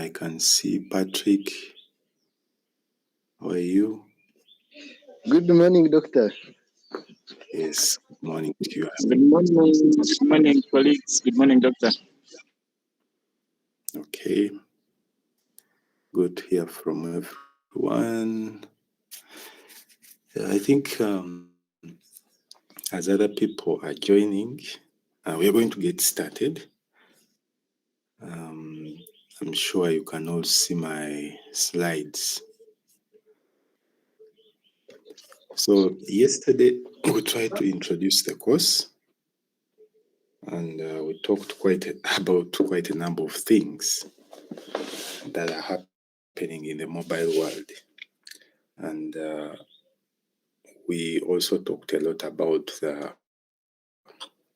I can see Patrick. How are you? Good morning, doctor. Yes, good morning to you. Good morning, colleagues. Good morning, doctor. Okay. Good to hear from everyone. I think as other people are joining, we are going to get started. I'm sure you can all see my slides. So yesterday we tried to introduce the course, and we talked about quite a number of things that are happening in the mobile world. And we also talked a lot about the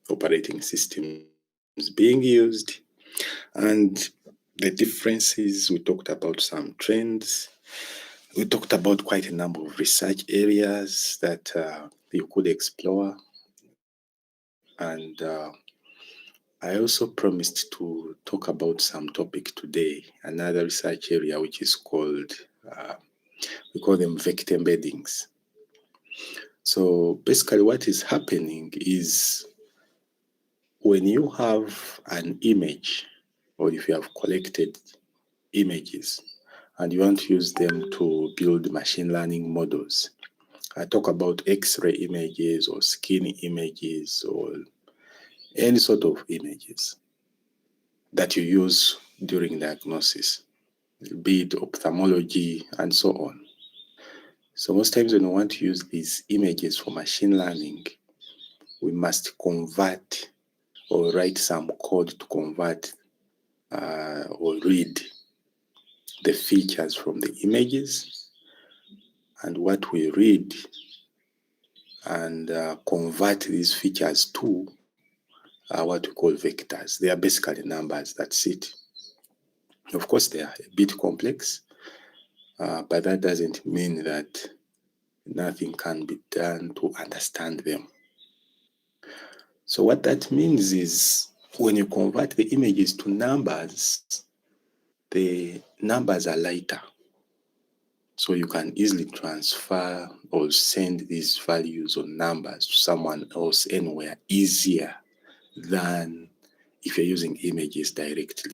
operating systems being used and the differences. We talked about some trends. We talked about quite a number of research areas that you could explore. And I also promised to talk about some topic today, another research area which is called, we call them vector embeddings. So basically what is happening is when you have an image, or if you have collected images and you want to use them to build machine learning models, I talk about X-ray images or skin images or any sort of images that you use during diagnosis, be it ophthalmology and so on. So most times when we want to use these images for machine learning, we must convert or write some code to convert or read the features from the images, and what we read and convert these features to what we call vectors. They are basically numbers, that's it. Of course, they are a bit complex, but that doesn't mean that nothing can be done to understand them. So what that means is when you convert the images to numbers, the numbers are lighter. So you can easily transfer or send these values or numbers to someone else anywhere easier than if you're using images directly.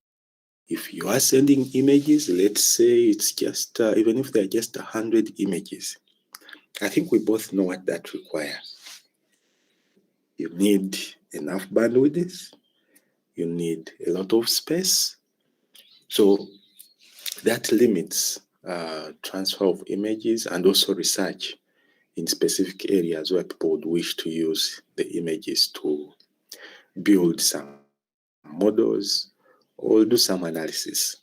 If you are sending images, let's say it's just, even if they're just 100 images, I think we both know what that requires. You need enough bandwidth, you need a lot of space. So that limits transfer of images and also research in specific areas where people would wish to use the images to build some models or do some analysis.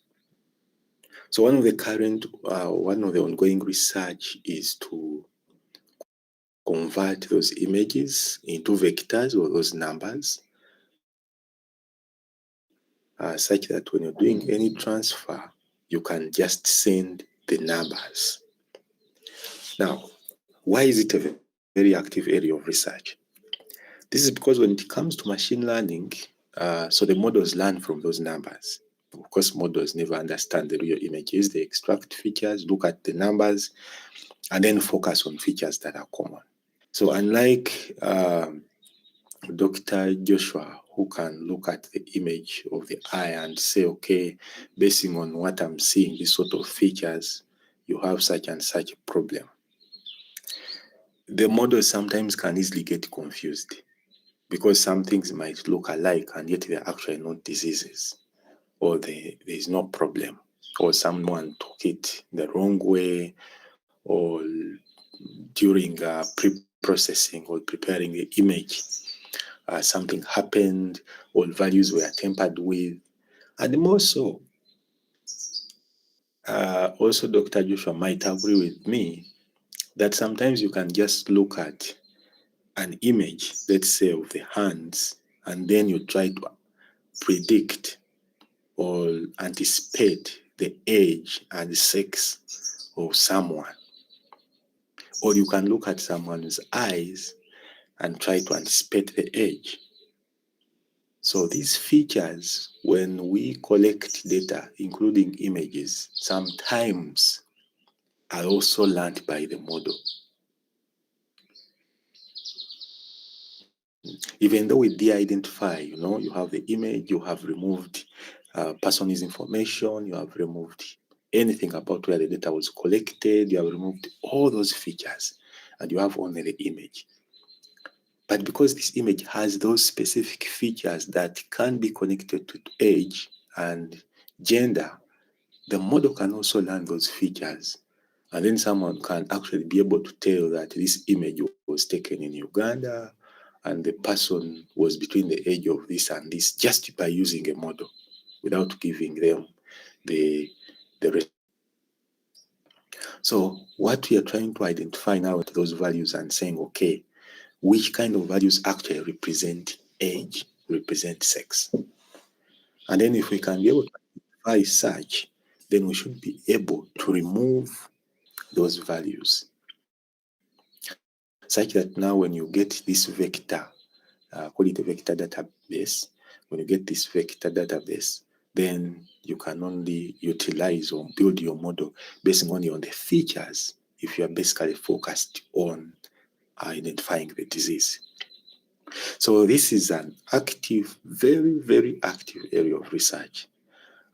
So one of the ongoing research is to convert those images into vectors or those numbers, such that when you're doing any transfer, you can just send the numbers. Now, why is it a very active area of research? This is because when it comes to machine learning, so the models learn from those numbers. Of course, models never understand the real images. They extract features, look at the numbers, and then focus on features that are common. So unlike Dr. Joshua, who can look at the image of the eye and say, okay, basing on what I'm seeing, this sort of features, you have such and such a problem. The model sometimes can easily get confused because some things might look alike and yet they're actually not diseases, or there is no problem, or someone took it the wrong way, or during pre-processing or preparing the image, something happened, or values were tampered with. And more so, also Dr. Joshua might agree with me that sometimes you can just look at an image, let's say of the hands, and then you try to predict or anticipate the age and sex of someone. Or you can look at someone's eyes and try to anticipate the age. So these features, when we collect data, including images, sometimes are also learned by the model. Even though we de-identify, you have the image, you have removed person's information, you have removed anything about where the data was collected, you have removed all those features, and you have only the image. But because this image has those specific features that can be connected to age and gender, the model can also learn those features. And then someone can actually be able to tell that this image was taken in Uganda and the person was between the age of this and this, just by using a model without giving them the rest. So what we are trying to identify now are those values and saying, okay, which kind of values actually represent age, represent sex. And then if we can be able to identify such, then we should be able to remove those values, such that now when you get this vector, call it a vector database, when you get this vector database, then you can only utilize or build your model based only on the features if you are basically focused on identifying the disease. So this is an active, very, very active area of research.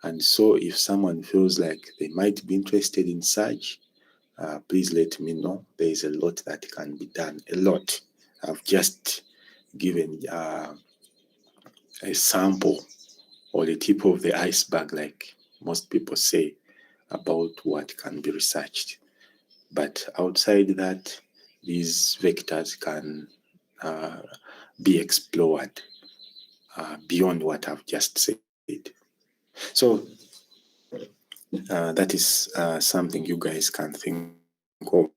And so if someone feels like they might be interested in such, please let me know. There is a lot that can be done, a lot. I've just given a sample or the tip of the iceberg, like most people say, about what can be researched. But outside that, these vectors can be explored beyond what I've just said. So that is something you guys can think of.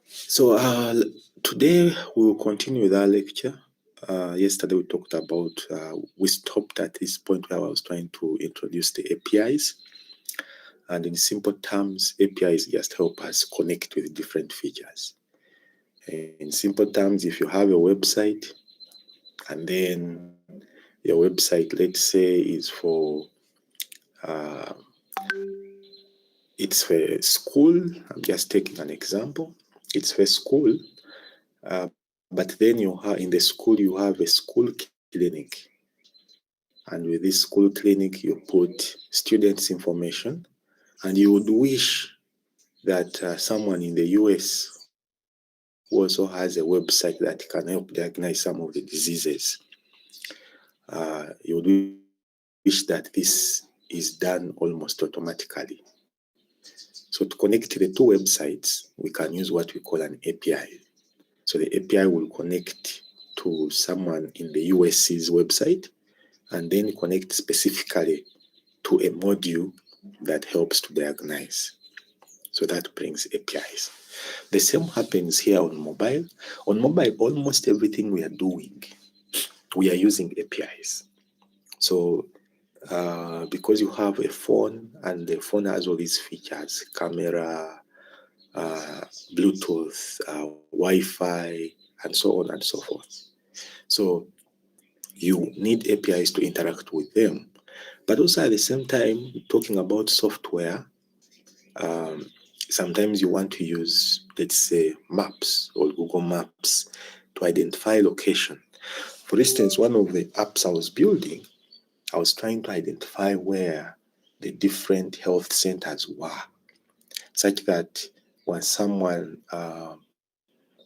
So today we will continue with our lecture. Yesterday we talked about, we stopped at this point where I was trying to introduce the APIs. And in simple terms, APIs just help us connect with different features. In simple terms, if you have a website and then your website, let's say, is for it's for school. I'm just taking an example. It's for school, but then you have in the school you have a school clinic, and with this school clinic you put students' information, and you would wish that someone in the US who also has a website that can help diagnose some of the diseases. You would wish that this is done almost automatically. So to connect the two websites, we can use what we call an API. So the API will connect to someone in the US's website and then connect specifically to a module that helps to diagnose. So that brings APIs. The same happens here on mobile. On mobile, almost everything we are doing, we are using APIs. So because you have a phone and the phone has all these features, camera, Bluetooth, Wi-Fi, and so on and so forth. So you need APIs to interact with them. But also at the same time, talking about software, sometimes you want to use, let's say, maps or Google Maps to identify location. For instance, one of the apps I was building, I was trying to identify where the different health centers were, such that when someone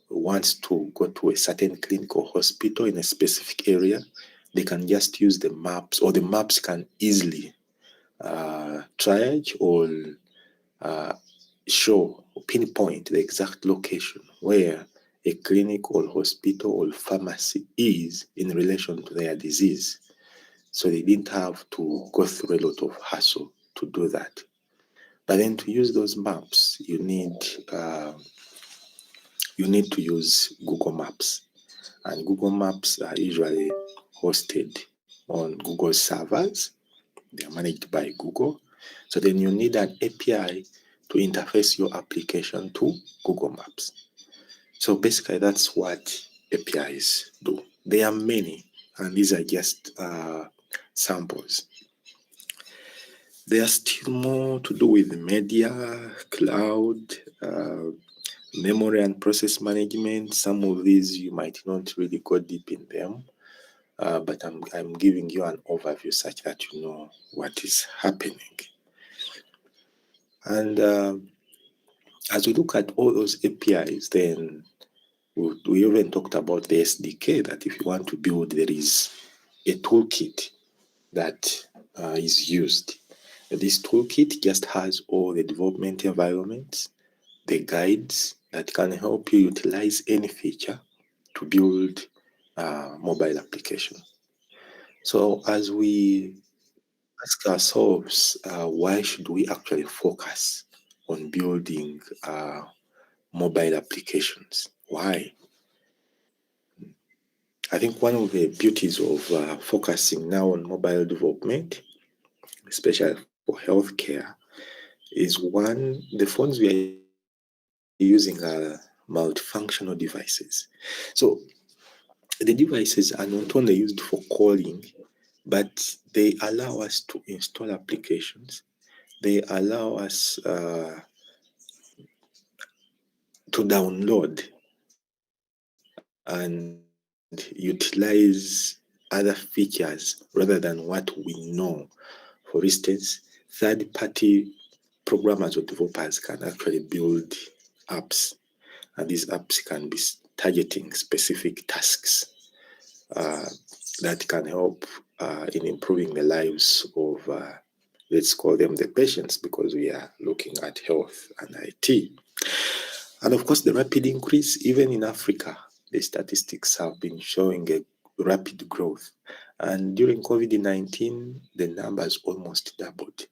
wants to go to a certain clinic or hospital in a specific area, they can just use the maps, or the maps can easily triage or show or pinpoint the exact location where a clinic or hospital or pharmacy is in relation to their disease. So they didn't have to go through a lot of hassle to do that. But then to use those maps, you need to use Google Maps. And Google Maps are usually hosted on Google servers. They are managed by Google. So then you need an API to interface your application to Google Maps. So basically that's what APIs do. There are many. and these are just samples. There are still more to do with media, cloud, memory and process management. Some of these you might not really go deep in them, but I'm giving you an overview such that you know what is happening. And as we look at all those APIs, then we even talked about the SDK, that if you want to build, there is a toolkit that is used. This toolkit just has all the development environments, the guides that can help you utilize any feature to build a mobile application. So as we ask ourselves, why should we actually focus on building mobile applications? Why? I think one of the beauties of focusing now on mobile development, especially for healthcare, is one, the phones we are using are multifunctional devices. So the devices are not only used for calling, but they allow us to install applications. They allow us to download and utilize other features rather than what we know. For instance, third-party programmers or developers can actually build apps, and these apps can be targeting specific tasks that can help in improving the lives of, let's call them the patients, because we are looking at health and IT. And of course, the rapid increase, even in Africa, the statistics have been showing a rapid growth. And during COVID-19, the numbers almost doubled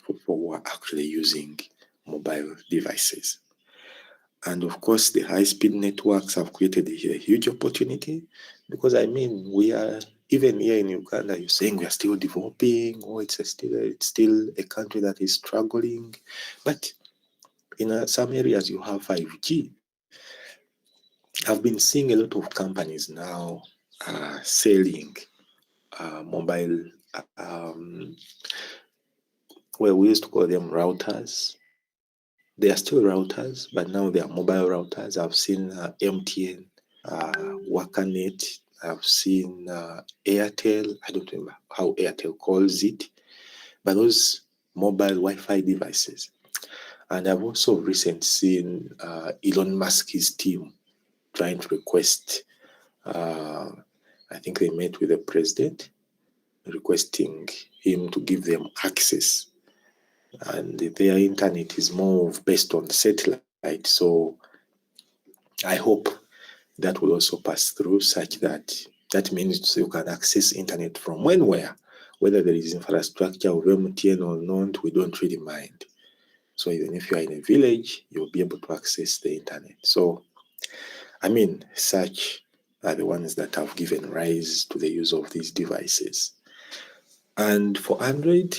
for people who are actually using mobile devices. And of course, the high-speed networks have created a huge opportunity, because we are, even here in Uganda, you're saying we are still developing, or it's still a country that is struggling. But in some areas, you have 5G. I've been seeing a lot of companies now selling mobile, well, we used to call them routers. They are still routers, but now they are mobile routers. I've seen MTN, Wakanet. I've seen Airtel. I don't remember how Airtel calls it, but those mobile Wi-Fi devices. And I've also recently seen Elon Musk's team trying to request, I think they met with the president, requesting him to give them access. And their internet is more based on satellite. So I hope that will also pass through, such that means you can access internet from anywhere, whether there is infrastructure of MTN or not, we don't really mind. So even if you are in a village, you'll be able to access the internet. So, such are the ones that have given rise to the use of these devices. And for Android,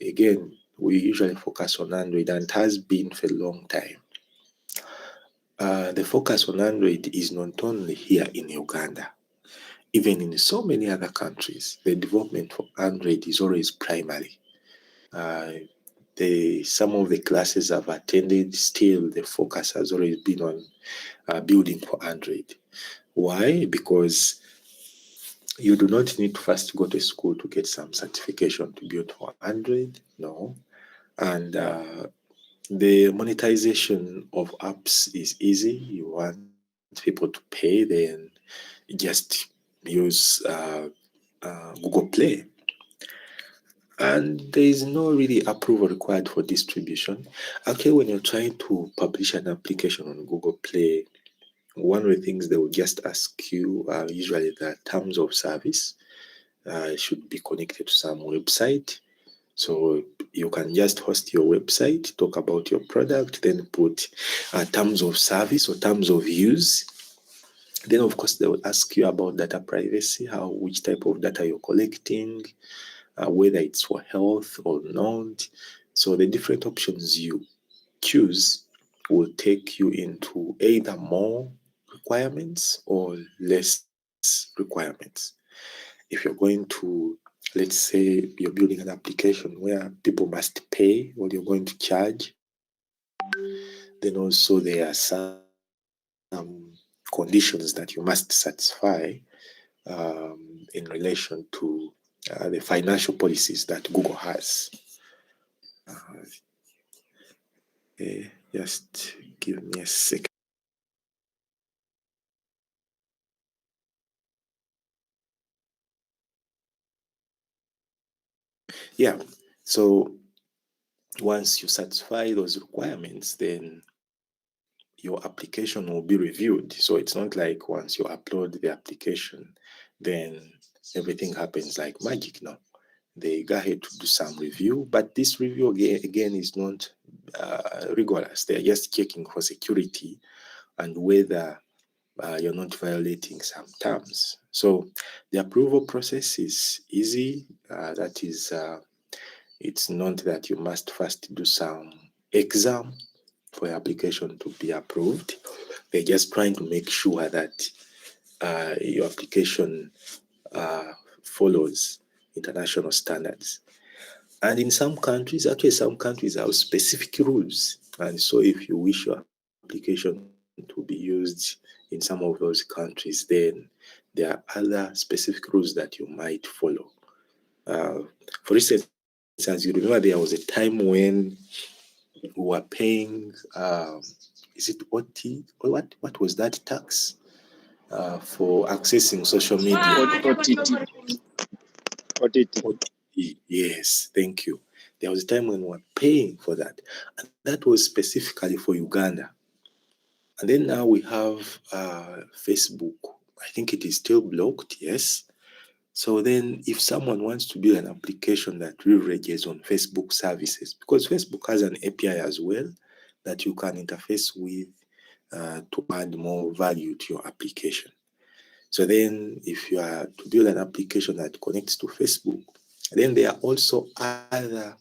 again, we usually focus on Android, and it has been for a long time. The focus on Android is not only here in Uganda, even in so many other countries. The development for Android is always primary. Some of the classes I've attended, still the focus has always been on building for Android. Why? Because you do not need to first go to school to get some certification to build for Android. No. And the monetization of apps is easy. You want people to pay, then just use Google Play. And there is no really approval required for distribution. Actually, when you're trying to publish an application on Google Play, one of the things they will just ask you are usually the terms of service. Should be connected to some website. So you can just host your website, talk about your product, then put terms of service or terms of use. Then, of course, they will ask you about data privacy, which type of data you're collecting, whether it's for health or not. So the different options you choose will take you into either more requirements or less requirements. If you're going to, let's say you're building an application where people must pay what you're going to charge, then also there are some conditions that you must satisfy in relation to the financial policies that Google has. Just give me a second. Yeah, so once you satisfy those requirements, then your application will be reviewed. So it's not like once you upload the application, then everything happens like magic. No, they go ahead to do some review, but this review again is not rigorous. They're just checking for security and whether you're not violating some terms. So the approval process is easy. That is, it's not that you must first do some exam for your application to be approved. They're just trying to make sure that your application follows international standards. And in some countries, actually some countries have specific rules. And so if you wish your application to be used in some of those countries, then there are other specific rules that you might follow. For instance, as you remember, there was a time when we were paying, is it OT? What was that tax for accessing social media? OTT. Yes, thank you. There was a time when we were paying for that, and that was specifically for Uganda. And then now we have Facebook. I think it is still blocked, yes. So then if someone wants to build an application that leverages on Facebook services, because Facebook has an API as well that you can interface with to add more value to your application. So then if you are to build an application that connects to Facebook, then there are also other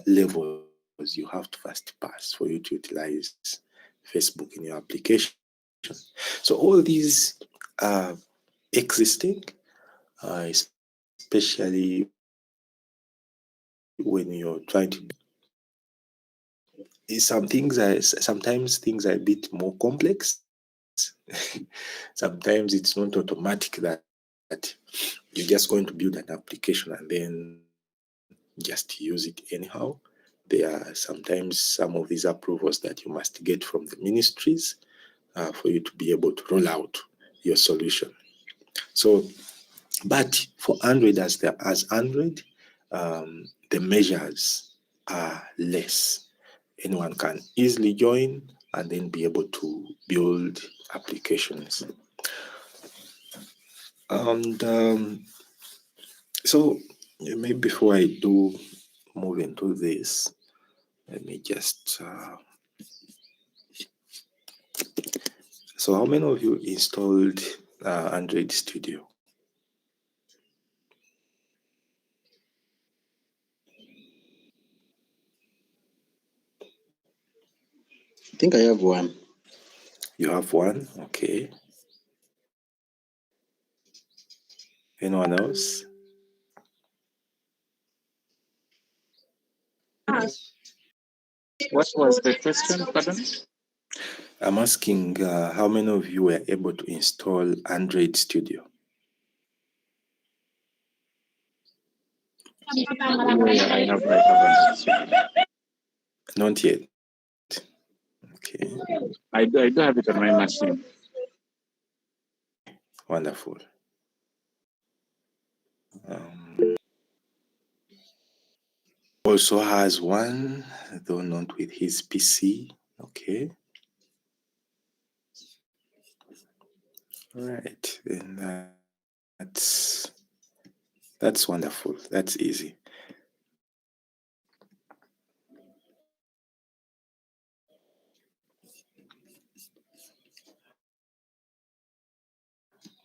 levels you have to first pass for you to utilize Facebook in your application. So all these are existing, especially when you're trying to. Sometimes things are a bit more complex. Sometimes it's not automatic that you're just going to build an application and then just use it anyhow. There are sometimes some of these approvals that you must get from the ministries for you to be able to roll out your solution. So, but for Android, as Android, the measures are less. Anyone can easily join and then be able to build applications. And so maybe before I do move into this, let me just so how many of you installed Android Studio? I think I have one. You have one? Okay. Anyone else? What was the question, pardon? I'm asking how many of you were able to install Android Studio? Yeah, I haven't. Not yet. Okay, I do have it on my machine. wonderful. Also has one, though not with his PC. Okay. All right, then that's wonderful. That's easy.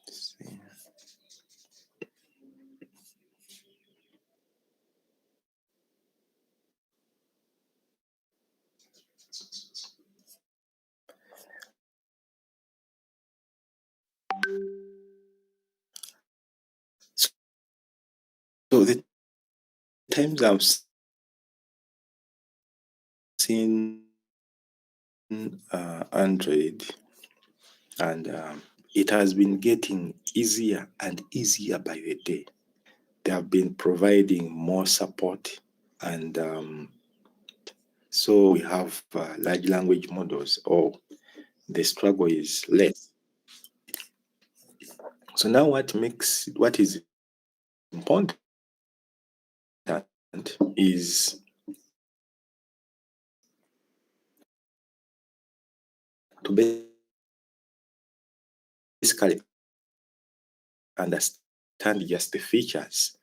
Let's see. So the times I've seen Android, and it has been getting easier and easier by the day. They have been providing more support, and so we have large language models, or the struggle is less. So now what is important is to basically understand just the features.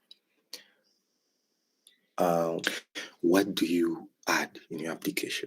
What do you add in your application?